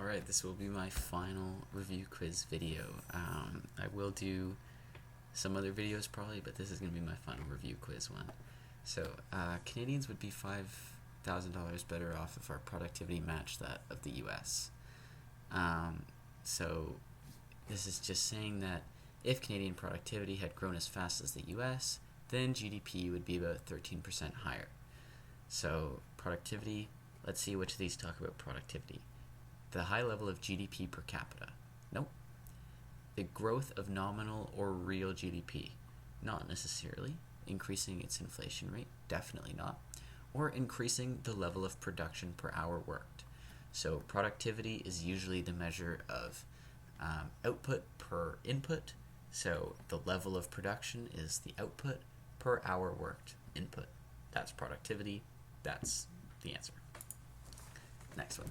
Alright, this will be my final review quiz video. I will do some other videos probably, but this is going to be my final review quiz one. So, Canadians would be $5,000 better off if our productivity matched that of the US. So, this is just saying that if Canadian productivity had grown as fast as the US, then GDP would be about 13% higher. So, productivity, let's see which of these talk about productivity. The high level of GDP per capita. Nope. The growth of nominal or real GDP. Not necessarily. Increasing its inflation rate. Definitely not. Or increasing the level of production per hour worked. So productivity is usually the measure of output per input. So the level of production is the output per hour worked input. That's productivity. That's the answer. Next one.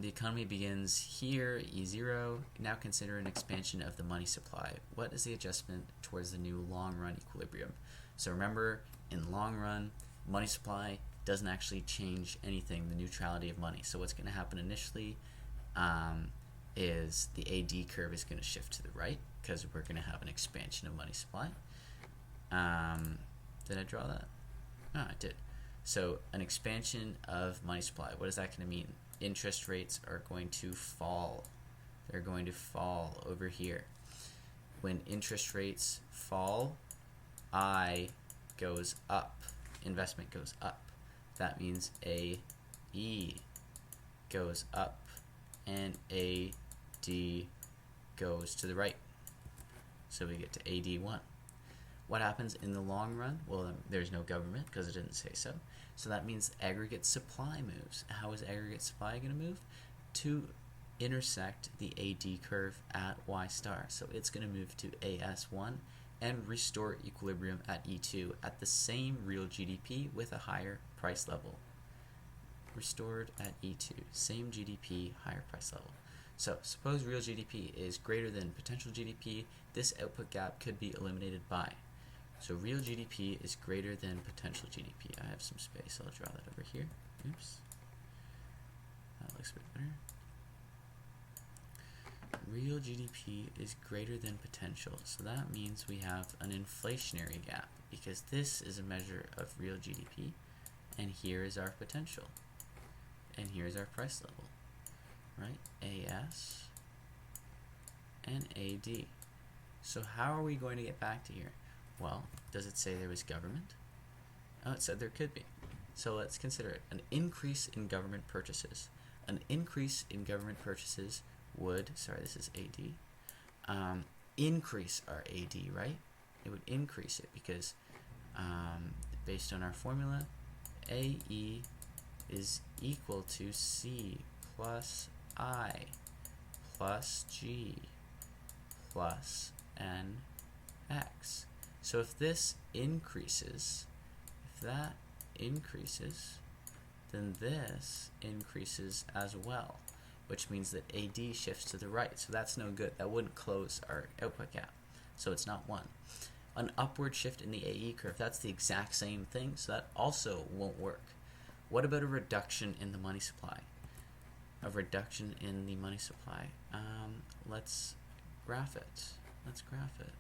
The economy begins here, E0. Now consider an expansion of the money supply. What is the adjustment towards the new long-run equilibrium? So remember, in long run, money supply doesn't actually change anything, the neutrality of money. So what's going to happen initially is the AD curve is going to shift to the right because we're going to have an expansion of money supply. Did I draw that? No, I did. So an expansion of money supply, what is that going to mean? Interest rates are going to fall. They're going to fall over here. When interest rates fall, I goes up. Investment goes up. That means AE goes up and AD goes to the right. So we get to AD1. What happens in the long run? Well, there's no government because it didn't say so. So that means aggregate supply moves. How is aggregate supply going to move? To intersect the AD curve at Y star. So it's going to move to AS1 and restore equilibrium at E2 at the same real GDP with a higher price level. Restored at E2. Same GDP, higher price level. So suppose real GDP is greater than potential GDP. This output gap could be eliminated by. So real GDP is greater than potential GDP. I have some space, I'll draw that over here. Oops. That looks a bit better. Real GDP is greater than potential. So that means we have an inflationary gap because this is a measure of real GDP and here is our potential. And here's our price level. Right? AS and AD. So how are we going to get back to here? Well, does it say there was government? Oh, it said there could be. So let's consider it. An increase in government purchases. An increase in government purchases would, sorry, this is AD, increase our AD, right? It would increase it because based on our formula, AE is equal to C plus I plus G plus NX. So if this increases, if that increases, then this increases as well, which means that AD shifts to the right. So that's no good. That wouldn't close our output gap. So it's not 1. An upward shift in the AE curve, that's the exact same thing, so that also won't work. What about a reduction in the money supply? A reduction in the money supply. Let's graph it. Let's graph it.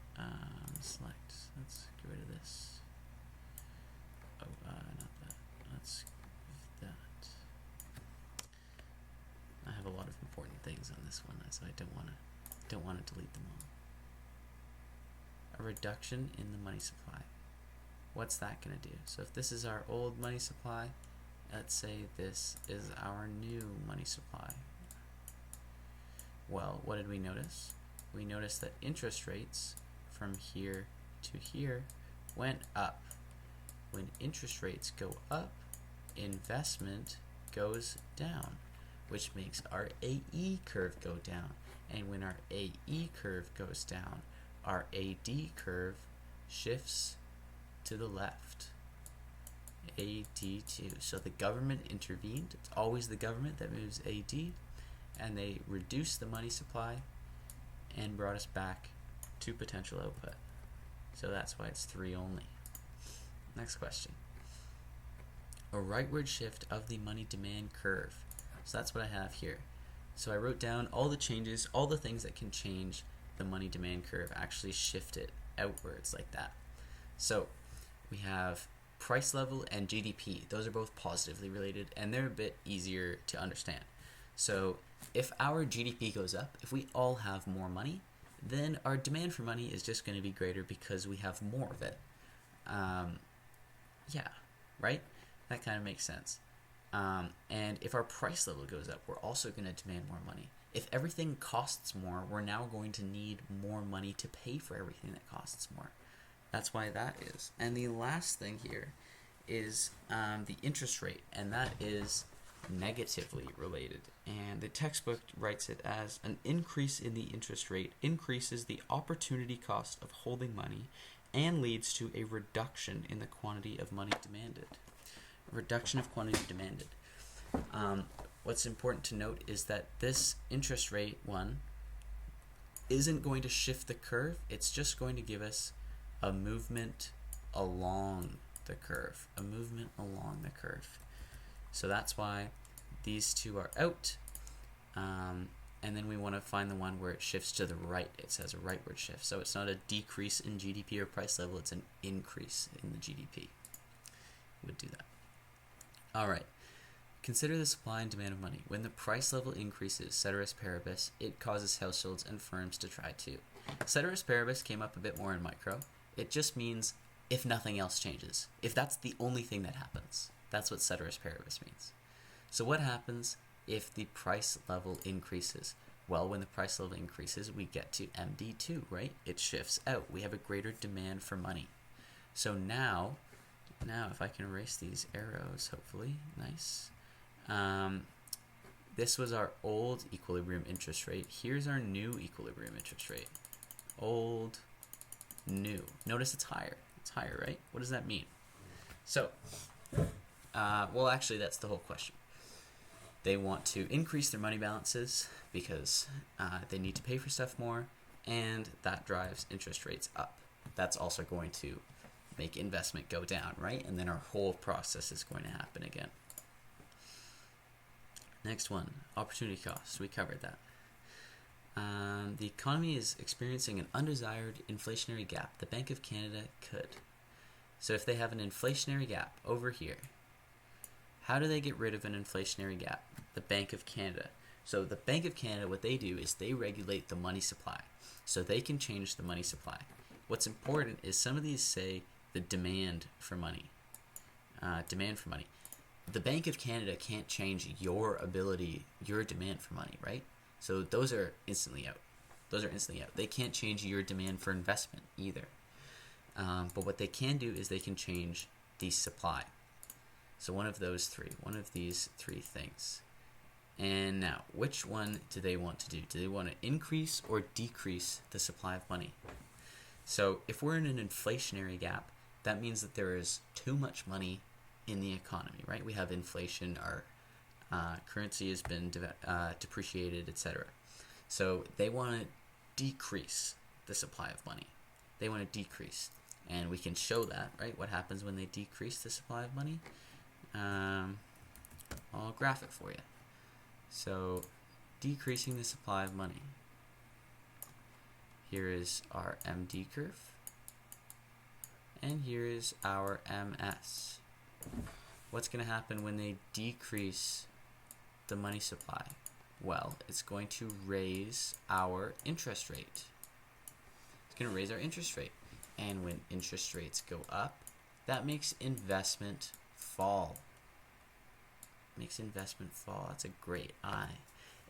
Select. Let's get rid of this. Oh, not that. Let's give that. I have a lot of important things on this one, so I don't want to delete them all. A reduction in the money supply. What's that going to do? So if this is our old money supply, let's say this is our new money supply. Well, what did we notice? We noticed that interest rates from here to here went up. When interest rates go up, investment goes down, which makes our AE curve go down. And when our AE curve goes down, our AD curve shifts to the left. AD2. So the government intervened. It's always the government that moves AD, and they reduced the money supply and brought us back to potential output. So that's why it's 3 only. Next question. A rightward shift of the money demand curve. So that's what I have here. So I wrote down all the changes, all the things that can change the money demand curve, actually shift it outwards like that. So we have price level and GDP. Those are both positively related, and they're a bit easier to understand. So if our GDP goes up, if we all have more money, then our demand for money is just going to be greater because we have more of it. Yeah, right? That kind of makes sense. And if our price level goes up, we're also going to demand more money. If everything costs more, we're now going to need more money to pay for everything that costs more. That's why that is. And the last thing here is the interest rate, and that is negatively related. And the textbook writes it as an increase in the interest rate increases the opportunity cost of holding money and leads to a reduction in the quantity of money demanded. A reduction of quantity demanded. What's important to note is that this interest rate one isn't going to shift the curve. It's just going to give us a movement along the curve. A movement along the curve. So that's why these two are out. And then we want to find the one where it shifts to the right. It says a rightward shift. So it's not a decrease in GDP or price level. It's an increase in the GDP. Would do that. All right. Consider the supply and demand of money. When the price level increases, ceteris paribus, it causes households and firms to try too. Ceteris paribus came up a bit more in micro. It just means if nothing else changes. If that's the only thing that happens. That's what ceteris paribus means. So what happens if the price level increases? Well, when the price level increases, we get to MD2, right? It shifts out. We have a greater demand for money. So now if I can erase these arrows, hopefully, nice. This was our old equilibrium interest rate. Here's our new equilibrium interest rate. Old, new. Notice it's higher. It's higher, right? What does that mean? So, well, actually, that's the whole question. They want to increase their money balances because they need to pay for stuff more, and that drives interest rates up. That's also going to make investment go down, right? And then our whole process is going to happen again. Next one, opportunity cost. We covered that. The economy is experiencing an undesired inflationary gap. The Bank of Canada could. So if they have an inflationary gap over here, how do they get rid of an inflationary gap? The Bank of Canada. So the Bank of Canada, what they do is they regulate the money supply. So they can change the money supply. What's important is some of these say the demand for money. The Bank of Canada can't change your demand for money, right? So those are instantly out. They can't change your demand for investment either. But what they can do is they can change the supply. So one of these three things. And now, which one do they want to do? Do they want to increase or decrease the supply of money? So if we're in an inflationary gap, that means that there is too much money in the economy, right? We have inflation, our currency has been depreciated, etc. So they want to decrease the supply of money. They want to decrease. And we can show that, right? What happens when they decrease the supply of money? I'll graph it for you. So decreasing the supply of money. Here is our MD curve. And here is our MS. What's going to happen when they decrease the money supply? Well, it's going to raise our interest rate. It's going to raise our interest rate. And when interest rates go up, that makes investment fall. That's a great eye.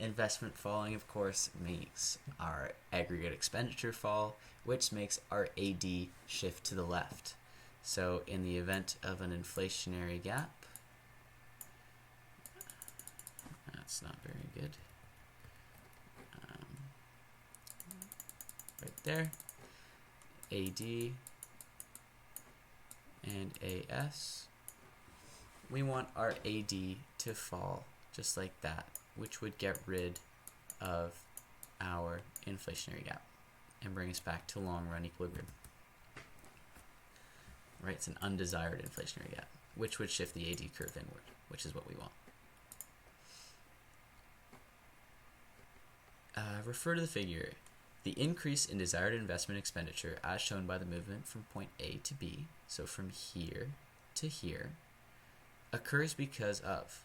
Investment falling, of course, makes our aggregate expenditure fall, which makes our AD shift to the left. So in the event of an inflationary gap, that's not very good. Right there, AD and AS. We want our AD to fall just like that, which would get rid of our inflationary gap and bring us back to long run equilibrium. Right, it's an undesired inflationary gap, which would shift the AD curve inward, which is what we want. Refer to the figure. The increase in desired investment expenditure as shown by the movement from point A to B, so from here to here, occurs because of,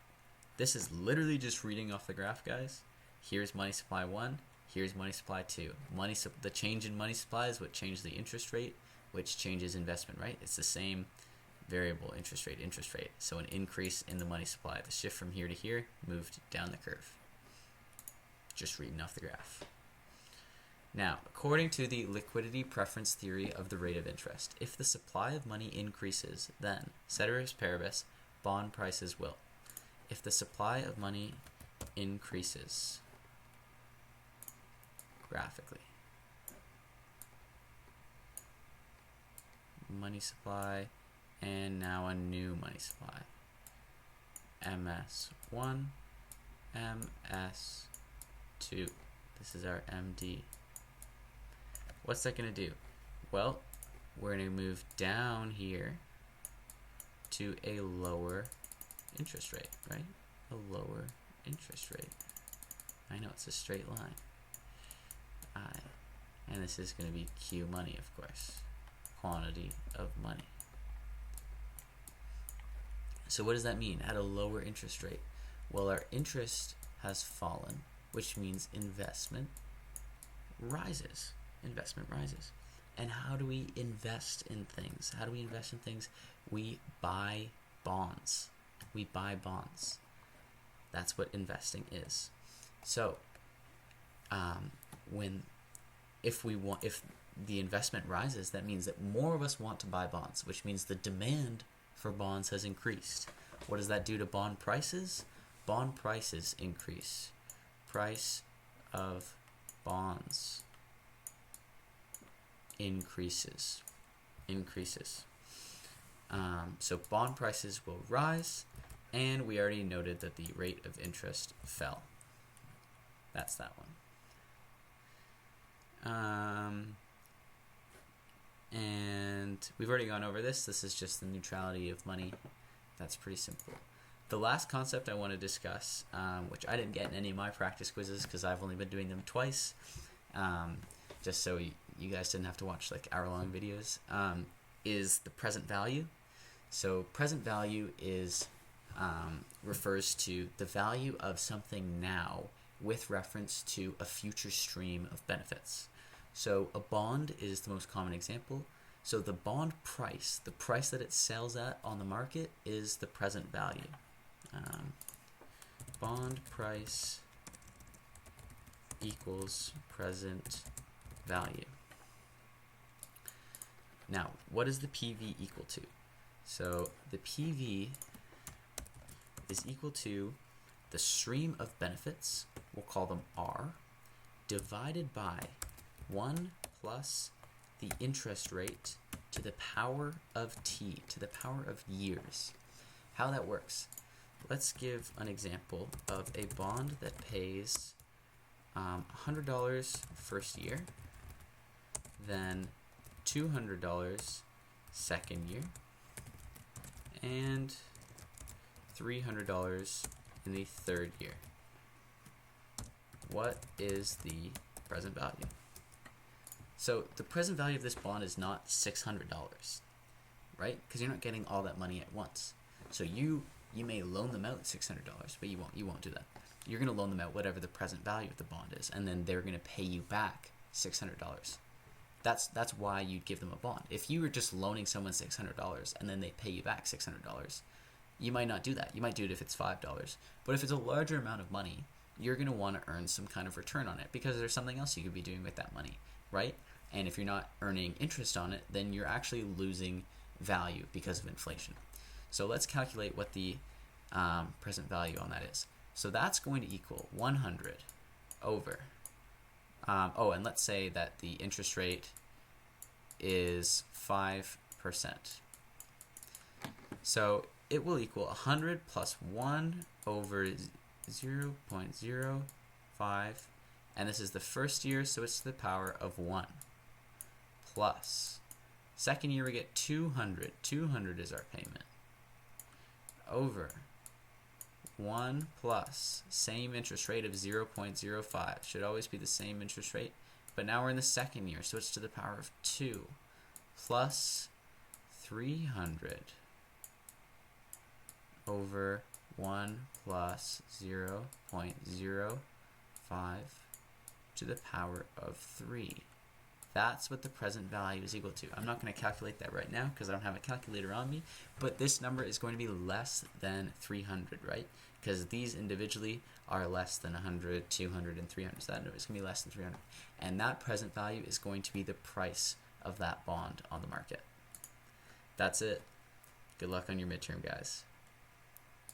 this is literally just reading off the graph, guys. Here's money supply 1, here's money supply 2. The change in money supply is what changed the interest rate, which changes investment, right? It's the same variable, interest rate. So an increase in the money supply. The shift from here to here moved down the curve. Just reading off the graph. Now, according to the liquidity preference theory of the rate of interest, if the supply of money increases, then, ceteris paribus, bond prices will. If the supply of money increases graphically, money supply, and now a new money supply, MS1, MS2. This is our MD. What's that going to do? Well, we're going to move down here to a lower interest rate, right? A lower interest rate. I know, it's a straight line. And this is going to be Q money, of course. Quantity of money. So what does that mean? At a lower interest rate? Well, our interest has fallen, which means investment rises. Investment rises. And how do we invest in things? How do we invest in things? We buy bonds. We buy bonds. That's what investing is. So, if the investment rises, that means that more of us want to buy bonds, which means the demand for bonds has increased. What does that do to bond prices? Bond prices increase. Price of bonds increases. So bond prices will rise, and we already noted that the rate of interest fell. That's that one. And we've already gone over this. This is just the neutrality of money. That's pretty simple. The last concept I want to discuss, which I didn't get in any of my practice quizzes because I've only been doing them twice, just so you guys didn't have to watch like hour-long videos, is the present value. So present value is refers to the value of something now with reference to a future stream of benefits. So a bond is the most common example. So the bond price, the price that it sells at on the market, is the present value. Bond price equals present value. Now, what is the PV equal to? So the PV is equal to the stream of benefits, we'll call them R, divided by 1 plus the interest rate to the power of t, to the power of years. How that works. Let's give an example of a bond that pays $100 first year, then $200 second year, and $300 in the third year. What is the present value? So the present value of this bond is not $600, right? Because you're not getting all that money at once. So you may loan them out $600, but you won't do that. You're going to loan them out whatever the present value of the bond is, and then they're going to pay you back $600. That's why you'd give them a bond. If you were just loaning someone $600 and then they pay you back $600, you might not do that. You might do it if it's $5. But if it's a larger amount of money, you're going to want to earn some kind of return on it because there's something else you could be doing with that money, right? And if you're not earning interest on it, then you're actually losing value because of inflation. So let's calculate what the present value on that is. So that's going to equal 100 over, and let's say that the interest rate is 5%. So it will equal 100 plus 1 over 0.05, and this is the first year, so it's to the power of 1, plus second year we get 200 is our payment, over 1 plus same interest rate of 0.05. Should always be the same interest rate. But now we're in the second year, so it's to the power of 2 plus 300 over 1 plus 0.05 to the power of 3. That's what the present value is equal to. I'm not going to calculate that right now because I don't have a calculator on me, but this number is going to be less than 300, right? Because these individually are less than 100, 200, and 300, so that number is going to be less than 300. And that present value is going to be the price of that bond on the market. That's it. Good luck on your midterm, guys.